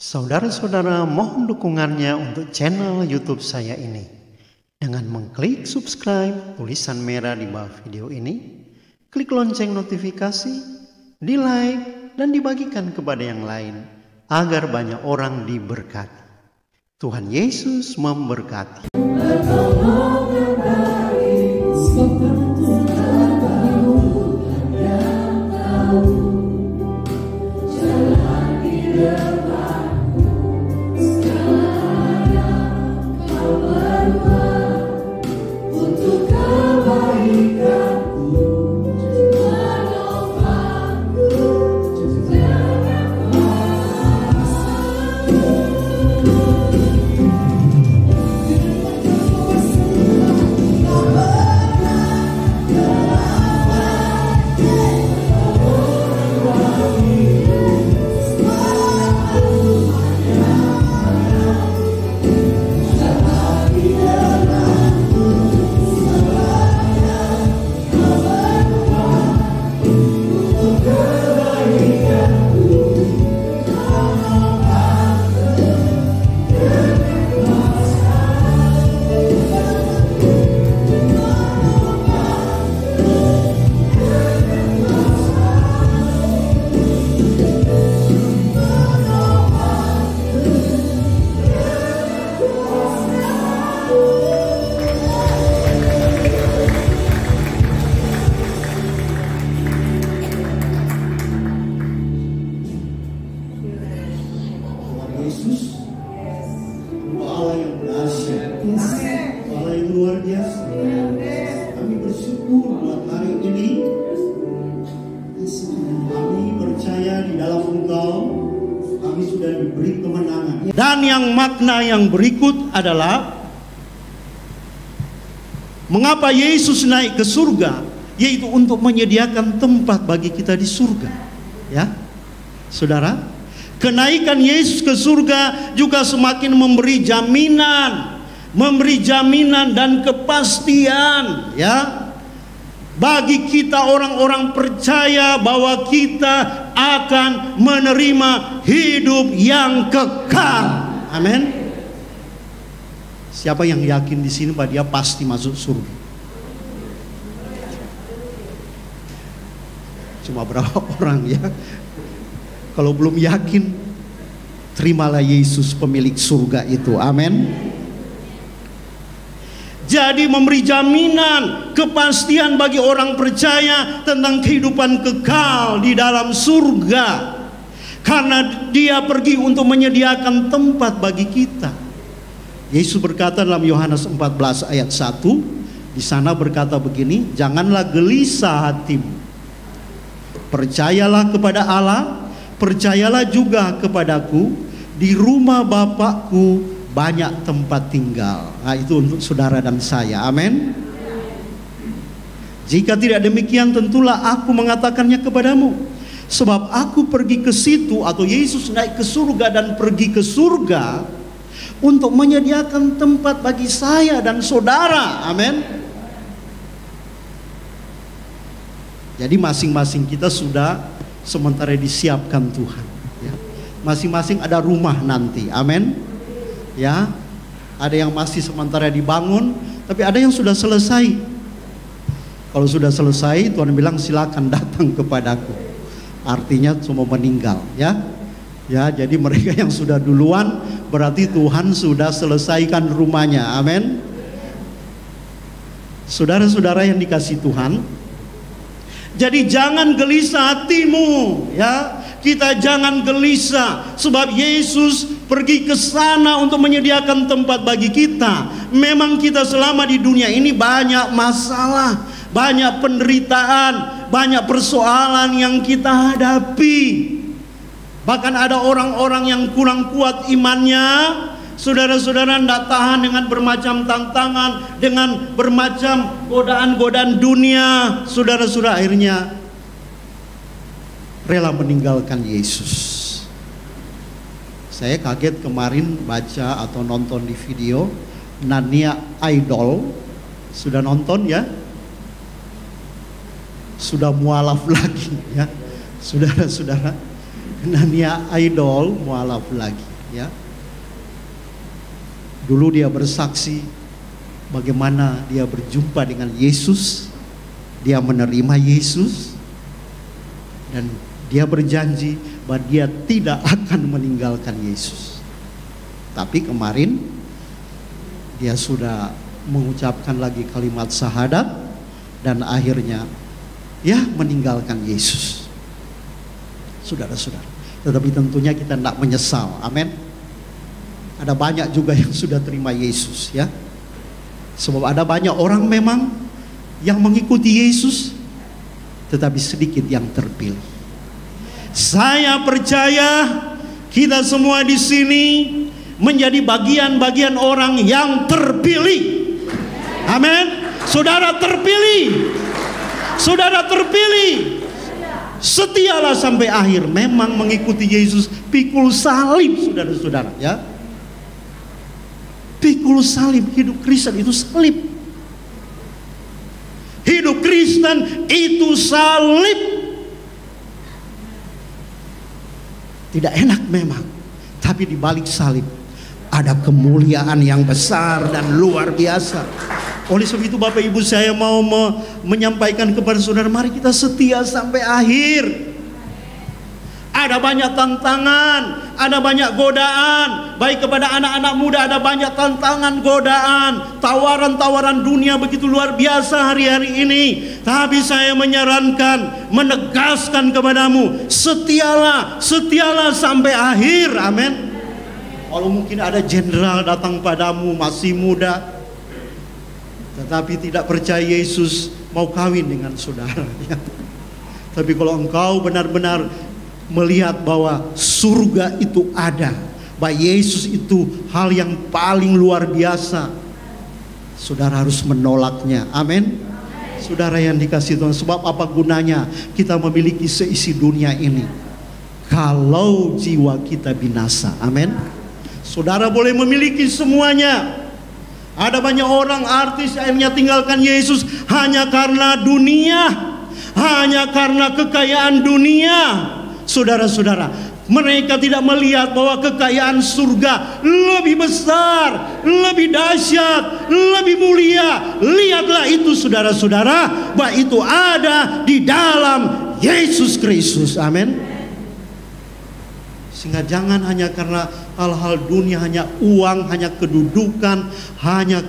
Saudara-saudara, mohon dukungannya untuk channel YouTube saya ini dengan mengklik subscribe tulisan merah di bawah video ini, klik lonceng notifikasi, di like dan dibagikan kepada yang lain agar banyak orang diberkati. Tuhan Yesus memberkati. Yesus, Allah yang dahsyat, Allah yang luar biasa. Kami bersyukur buat hari ini. Kami percaya di dalam Engkau, kami sudah diberi kemenangan. Dan yang makna yang berikut adalah mengapa Yesus naik ke surga, yaitu untuk menyediakan tempat bagi kita di surga. Ya, saudara, kenaikan Yesus ke surga juga semakin memberi jaminan dan kepastian, ya, bagi kita orang-orang percaya bahwa kita akan menerima hidup yang kekal. Amin. Siapa yang yakin di sini bahwa dia pasti masuk surga? Cuma berapa orang, ya? Kalau belum yakin, terimalah Yesus pemilik surga itu. Amin. Jadi memberi jaminan, kepastian bagi orang percaya tentang kehidupan kekal di dalam surga. Karena dia pergi untuk menyediakan tempat bagi kita. Yesus berkata dalam Yohanes 14 ayat 1, di sana berkata begini, janganlah gelisah hatimu. Percayalah kepada Allah, percayalah juga kepadaku, di rumah Bapakku banyak tempat tinggal. Nah, itu untuk saudara dan saya. Amin. Jika tidak demikian, tentulah aku mengatakannya kepadamu. Sebab aku pergi ke situ, atau Yesus naik ke surga dan pergi ke surga untuk menyediakan tempat bagi saya dan saudara. Amin. Jadi masing-masing kita sudah sementara disiapkan Tuhan, ya. Masing-masing ada rumah nanti. Amin. Ya, ada yang masih sementara dibangun, tapi ada yang sudah selesai. Kalau sudah selesai, Tuhan bilang silakan datang kepadaku. Artinya semua meninggal, ya. Ya, jadi mereka yang sudah duluan berarti Tuhan sudah selesaikan rumahnya. Amin. Saudara-saudara yang dikasihi Tuhan, jadi jangan gelisah hatimu, ya. Kita jangan gelisah sebab Yesus pergi ke sana untuk menyediakan tempat bagi kita. Memang kita selama di dunia ini banyak masalah, banyak penderitaan, banyak persoalan yang kita hadapi. Bahkan ada orang-orang yang kurang kuat imannya. Saudara-saudara tidak tahan dengan bermacam tantangan, dengan bermacam godaan-godaan dunia. Saudara-saudara akhirnya rela meninggalkan Yesus. Saya kaget kemarin baca atau nonton di video Narnia Idol. Sudah nonton, ya? Sudah mualaf lagi, ya, saudara-saudara. Nania Idol mualaf lagi, ya. Dulu dia bersaksi bagaimana dia berjumpa dengan Yesus, dia menerima Yesus, dan dia berjanji bahwa dia tidak akan meninggalkan Yesus. Tapi kemarin dia sudah mengucapkan lagi kalimat syahadat dan akhirnya ya meninggalkan Yesus. Saudara-saudara, tetapi tentunya kita tidak menyesal. Amin. Ada banyak juga yang sudah terima Yesus, ya. Sebab ada banyak orang memang yang mengikuti Yesus, tetapi sedikit yang terpilih. Saya percaya kita semua di sini menjadi bagian-bagian orang yang terpilih. Amin. Saudara terpilih. Saudara terpilih. Setialah sampai akhir. Memang mengikuti Yesus pikul salib, saudara-saudara, ya. Pikul salib. Hidup Kristen itu salib. Hidup Kristen itu salib. Tidak enak memang, tapi di balik salib ada kemuliaan yang besar dan luar biasa. Oleh sebab itu Bapak Ibu, saya mau menyampaikan kepada saudara, mari kita setia sampai akhir. Ada banyak tantangan, ada banyak godaan. Baik kepada anak-anak muda, ada banyak tantangan, godaan, tawaran-tawaran dunia begitu luar biasa hari-hari ini. Tapi saya menyarankan, menegaskan kepadamu, setialah, setialah sampai akhir. Amin. Kalau mungkin ada jenderal datang padamu masih muda, tetapi tidak percaya Yesus, mau kawin dengan saudara, ya. Tapi kalau engkau benar-benar melihat bahwa surga itu ada, bahwa Yesus itu hal yang paling luar biasa, saudara harus menolaknya. Amin. Saudara yang dikasihi Tuhan, sebab apa gunanya kita memiliki seisi dunia ini kalau jiwa kita binasa. Amin. Saudara boleh memiliki semuanya. Ada banyak orang artis akhirnya tinggalkan Yesus hanya karena dunia, hanya karena kekayaan dunia. Saudara-saudara, mereka tidak melihat bahwa kekayaan surga lebih besar, lebih dahsyat, lebih mulia. Lihatlah itu, saudara-saudara, bahwa itu ada di dalam Yesus Kristus. Amin. Sehingga jangan hanya karena hal-hal dunia, hanya uang, hanya kedudukan, hanya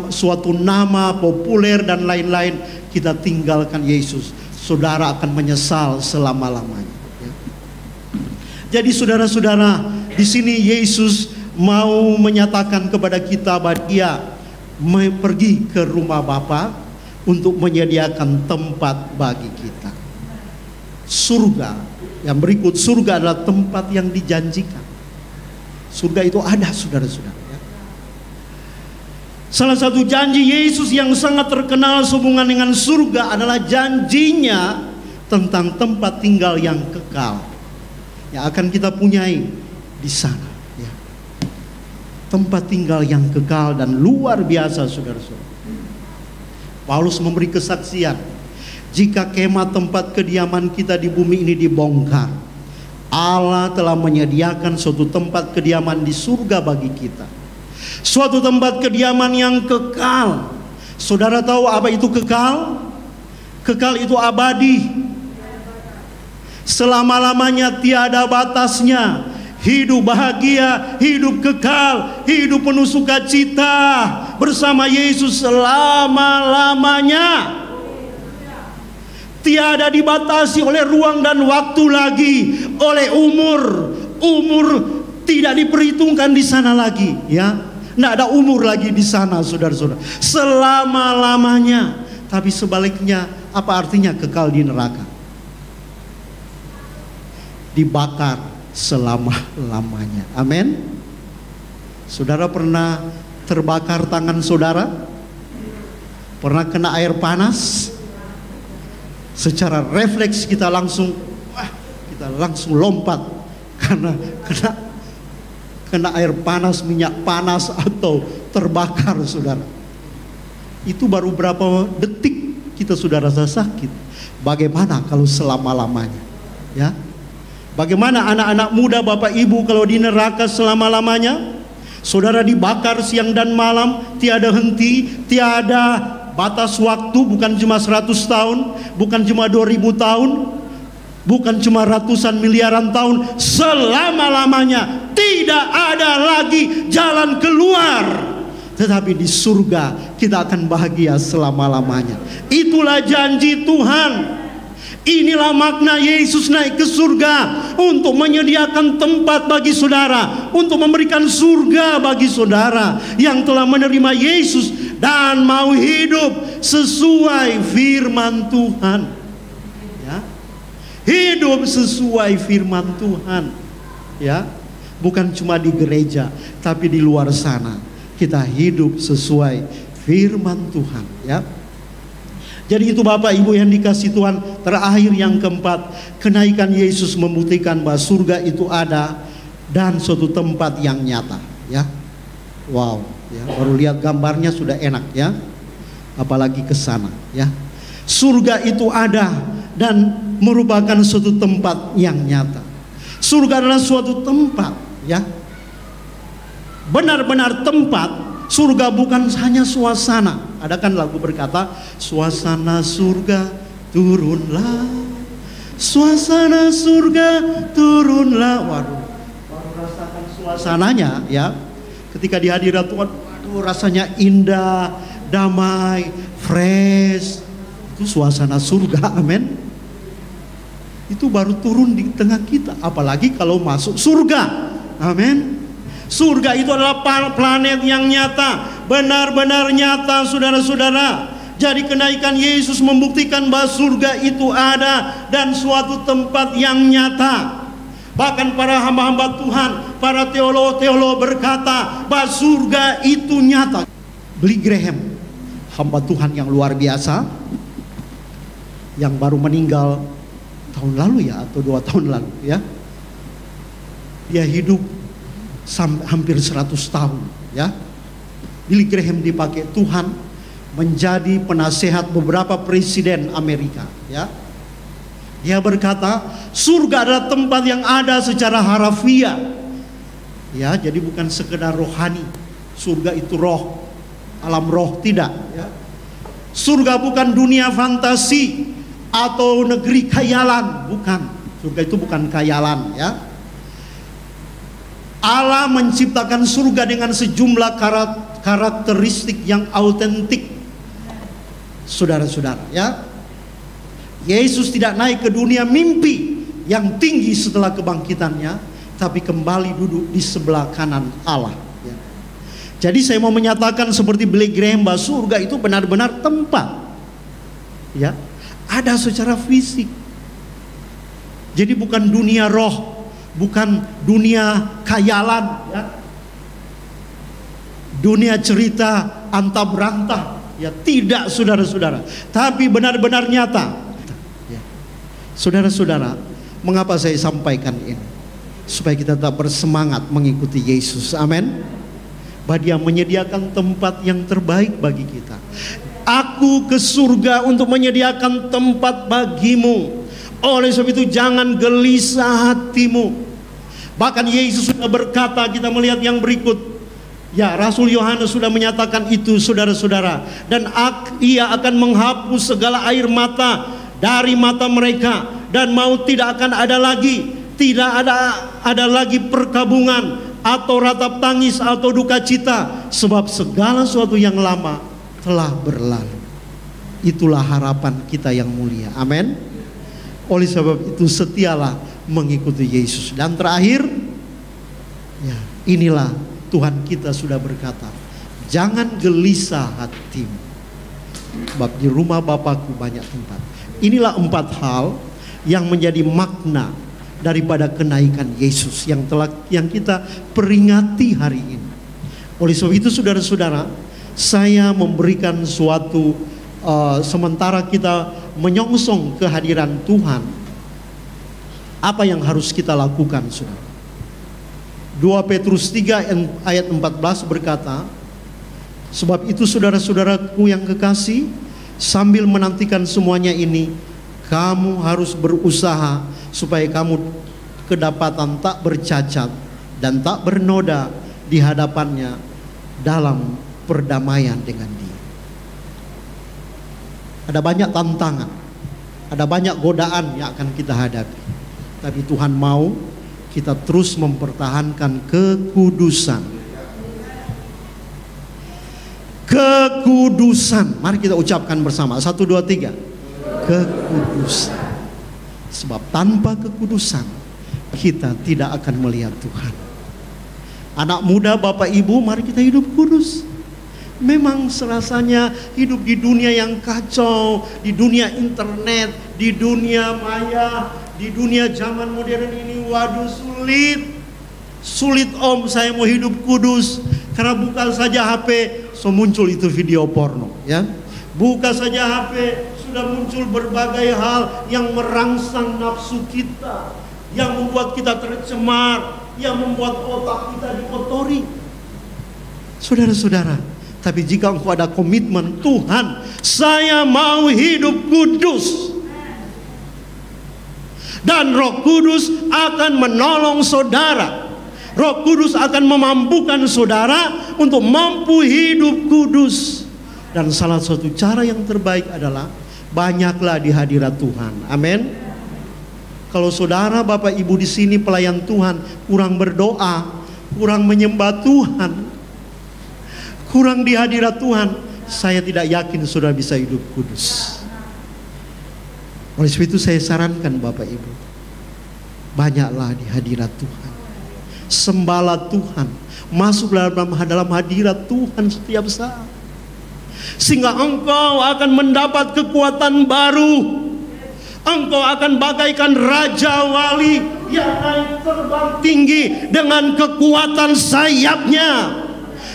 suatu nama populer dan lain-lain, kita tinggalkan Yesus. Saudara akan menyesal selama-lamanya, ya. Jadi saudara-saudara, di sini Yesus mau menyatakan kepada kita bahwa dia pergi ke rumah Bapa untuk menyediakan tempat bagi kita. Surga yang berikut, surga adalah tempat yang dijanjikan. Surga itu ada, saudara-saudara, ya. Salah satu janji Yesus yang sangat terkenal sehubungan dengan surga adalah janjinya tentang tempat tinggal yang kekal yang akan kita punyai di sana, ya. Tempat tinggal yang kekal dan luar biasa, saudara-saudara. Paulus memberi kesaksian, jika kemah tempat kediaman kita di bumi ini dibongkar, Allah telah menyediakan suatu tempat kediaman di surga bagi kita. Suatu tempat kediaman yang kekal. Saudara tahu apa itu kekal? Kekal itu abadi. Selama-lamanya, tiada batasnya. Hidup bahagia, hidup kekal, hidup penuh sukacita bersama Yesus selama-lamanya. Tiada dibatasi oleh ruang dan waktu lagi, oleh umur. Umur tidak diperhitungkan di sana lagi, ya. Tidak ada umur lagi di sana, saudara-saudara. Selama-lamanya. Tapi sebaliknya, apa artinya kekal di neraka? Dibakar selama-lamanya. Amin. Saudara pernah terbakar tangan saudara? Pernah kena air panas? Secara refleks kita langsung lompat karena kena air panas, minyak panas, atau terbakar, saudara. Itu baru berapa detik kita sudah rasa sakit. Bagaimana kalau selama-lamanya, ya? Bagaimana anak-anak muda Bapak Ibu kalau di neraka selama-lamanya? Saudara dibakar siang dan malam, tiada henti, tiada batas waktu, bukan cuma 100 tahun, bukan cuma 2000 tahun, bukan cuma ratusan miliaran tahun, selama-lamanya. Tidak ada lagi jalan keluar. Tetapi di surga kita akan bahagia selama-lamanya. Itulah janji Tuhan. Inilah makna Yesus naik ke surga, untuk menyediakan tempat bagi saudara, untuk memberikan surga bagi saudara yang telah menerima Yesus dan mau hidup sesuai firman Tuhan. Ya. Hidup sesuai firman Tuhan. Ya. Bukan cuma di gereja, tapi di luar sana kita hidup sesuai firman Tuhan. Ya. Jadi itu Bapak Ibu yang dikasih Tuhan. Terakhir yang keempat, kenaikan Yesus membuktikan bahwa surga itu ada dan suatu tempat yang nyata. Ya, wow. Ya, baru lihat gambarnya sudah enak ya. Apalagi ke sana. Ya, surga itu ada dan merupakan suatu tempat yang nyata. Surga adalah suatu tempat. Ya, benar-benar tempat. Surga bukan hanya suasana. Ada kan lagu berkata, suasana surga turunlah, suasana surga turunlah. Waduh, baru rasakan suasananya ya. Ketika di hadirat Tuhan, waduh, rasanya indah, damai, fresh. Itu suasana surga, amin. Itu baru turun di tengah kita. Apalagi kalau masuk surga, amin. Surga itu adalah planet yang nyata, benar-benar nyata saudara-saudara. Jadi kenaikan Yesus membuktikan bahwa surga itu ada dan suatu tempat yang nyata. Bahkan para hamba-hamba Tuhan, para teolog-teolog berkata bahwa surga itu nyata. Billy Graham, hamba Tuhan yang luar biasa, yang baru meninggal tahun lalu ya, atau 2 tahun lalu ya. Dia hidup hampir 100 tahun ya. Billy Graham dipakai Tuhan menjadi penasehat beberapa presiden Amerika ya. Dia berkata surga adalah tempat yang ada secara harafiah ya, jadi bukan sekedar rohani. Surga itu roh, alam roh, tidak ya. Surga bukan dunia fantasi atau negeri khayalan, bukan. Surga itu bukan khayalan ya. Allah menciptakan surga dengan sejumlah karakteristik yang autentik. Saudara-saudara ya. Yesus tidak naik ke dunia mimpi yang tinggi setelah kebangkitannya, tapi kembali duduk di sebelah kanan Allah ya. Jadi saya mau menyatakan seperti Billy Graham bahwa surga itu benar-benar tempat ya, ada secara fisik. Jadi bukan dunia roh, bukan dunia khayalan ya. Dunia cerita antah berantah ya, tidak saudara-saudara, tapi benar-benar nyata ya. Saudara-saudara, mengapa saya sampaikan ini? Supaya kita tetap bersemangat mengikuti Yesus, amin. Bahwa Dia menyediakan tempat yang terbaik bagi kita. Aku ke surga untuk menyediakan tempat bagimu. Oleh sebab itu jangan gelisah hatimu. Bahkan Yesus sudah berkata, kita melihat yang berikut ya, Rasul Yohanes sudah menyatakan itu saudara-saudara. Dan Ia akan menghapus segala air mata dari mata mereka, dan maut tidak akan ada lagi. Tidak ada lagi perkabungan atau ratap tangis atau duka cita, sebab segala sesuatu yang lama telah berlalu. Itulah harapan kita yang mulia, amin. Oleh sebab itu setialah mengikuti Yesus. Dan terakhir ya, inilah Tuhan kita sudah berkata, jangan gelisah hatimu, sebab di rumah Bapakku banyak tempat. Inilah 4 hal yang menjadi makna daripada kenaikan Yesus yang kita peringati hari ini. Oleh sebab itu saudara-saudara, saya memberikan suatu sementara kita menyongsong kehadiran Tuhan, apa yang harus kita lakukan, saudara? 2 Petrus 3 ayat 14 berkata, sebab itu saudara-saudaraku yang kekasih, sambil menantikan semuanya ini, kamu harus berusaha supaya kedapatan tak bercacat dan tak bernoda di hadapannya dalam perdamaian dengan Dia. Ada banyak tantangan, ada banyak godaan yang akan kita hadapi, tapi Tuhan mau kita terus mempertahankan kekudusan. Kekudusan. Mari kita ucapkan bersama. 1, 2, 3. Kekudusan. Sebab tanpa kekudusan kita tidak akan melihat Tuhan. Anak muda, Bapak Ibu, mari kita hidup kudus. Memang serasanya hidup di dunia yang kacau, di dunia internet, di dunia maya, di dunia zaman modern ini, waduh sulit. Sulit om, saya mau hidup kudus. Karena buka saja HP, so muncul itu video porno, ya. Buka saja HP, sudah muncul berbagai hal yang merangsang nafsu kita, yang membuat kita tercemar, yang membuat otak kita dikotori. Saudara-saudara, tapi jika engkau ada komitmen, Tuhan, saya mau hidup kudus, dan Roh Kudus akan menolong saudara. Roh Kudus akan memampukan saudara untuk mampu hidup kudus. Dan salah satu cara yang terbaik adalah banyaklah di hadirat Tuhan. Amin. Kalau saudara, Bapak Ibu di sini pelayan Tuhan kurang berdoa, kurang menyembah Tuhan, kurang di hadirat Tuhan, saya tidak yakin saudara bisa hidup kudus. Oleh sebab itu saya sarankan Bapak Ibu, banyaklah di hadirat Tuhan. Sembahlah Tuhan, masuk dalam hadirat Tuhan setiap saat, sehingga engkau akan mendapat kekuatan baru. Engkau akan bagaikan raja wali yang naik terbang tinggi dengan kekuatan sayapnya.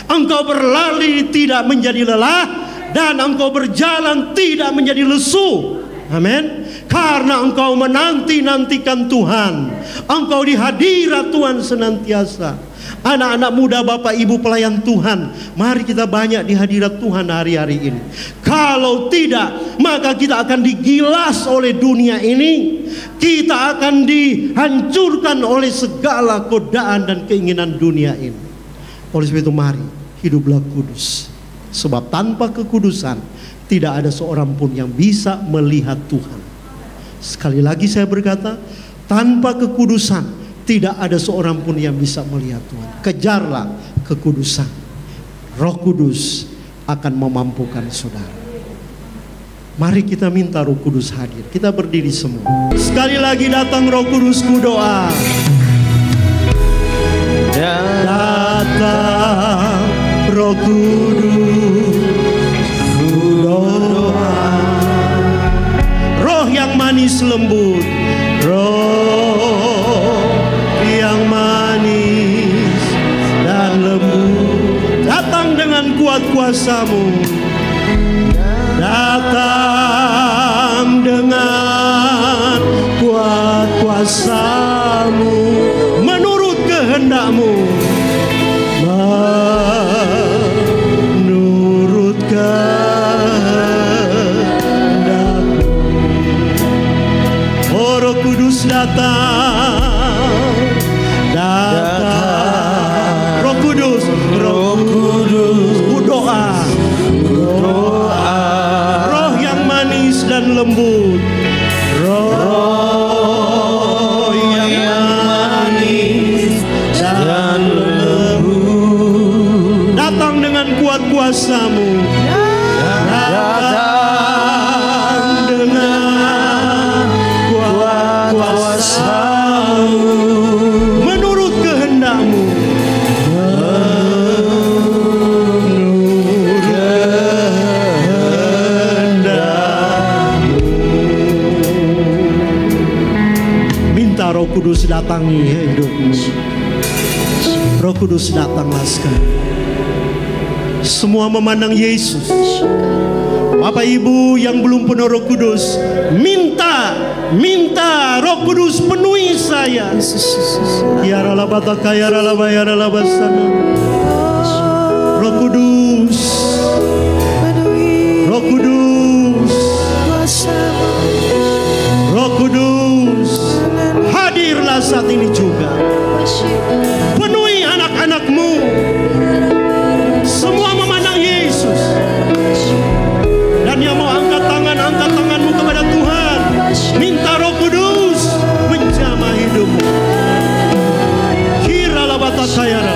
Engkau berlari tidak menjadi lelah, dan engkau berjalan tidak menjadi lesu. Amin. Karena engkau menanti-nantikan Tuhan, engkau di hadirat Tuhan senantiasa. Anak-anak muda, Bapak Ibu pelayan Tuhan, mari kita banyak di hadirat Tuhan hari-hari ini. Kalau tidak, maka kita akan digilas oleh dunia ini. Kita akan dihancurkan oleh segala godaan dan keinginan dunia ini. Oleh sebab itu mari hiduplah kudus. Sebab tanpa kekudusan tidak ada seorang pun yang bisa melihat Tuhan. Sekali lagi saya berkata, tanpa kekudusan tidak ada seorang pun yang bisa melihat Tuhan. Kejarlah kekudusan. Roh Kudus akan memampukan saudara. Mari kita minta Roh Kudus hadir. Kita berdiri semua. Sekali lagi datang Roh Kudus, ku doa. Datang Roh Kudus, ku doa. Roh yang manis lembut, roh yang manis dan lembut, datang dengan kuat kuasamu, datang dengan kuat kuasamu, menurut kehendakmu, menurut datang, datang, Roh Kudus, Roh Kudus, ku doa, roh yang manis dan lembut, roh yang manis dan lembut, datang dengan kuat kuasamu, datang dengan kuasamu, menurut kehendakmu, menurut kehendakmu. Minta Roh Kudus datangi hidupmu. Roh Kudus datanglah sekarang. Semua memandang Yesus. Bapak Ibu yang belum penuh Roh Kudus, minta Roh Kudus penuhi saya. Roh Kudus, Roh Kudus, Roh Kudus, hadirlah saat ini juga. Penuhi anak-anakmu. Semua memandang Yesus. Dan yang mau angkat tanganmu kepada Tuhan. Minta Roh Kudus menjamah hidupmu. Kira labatata ya.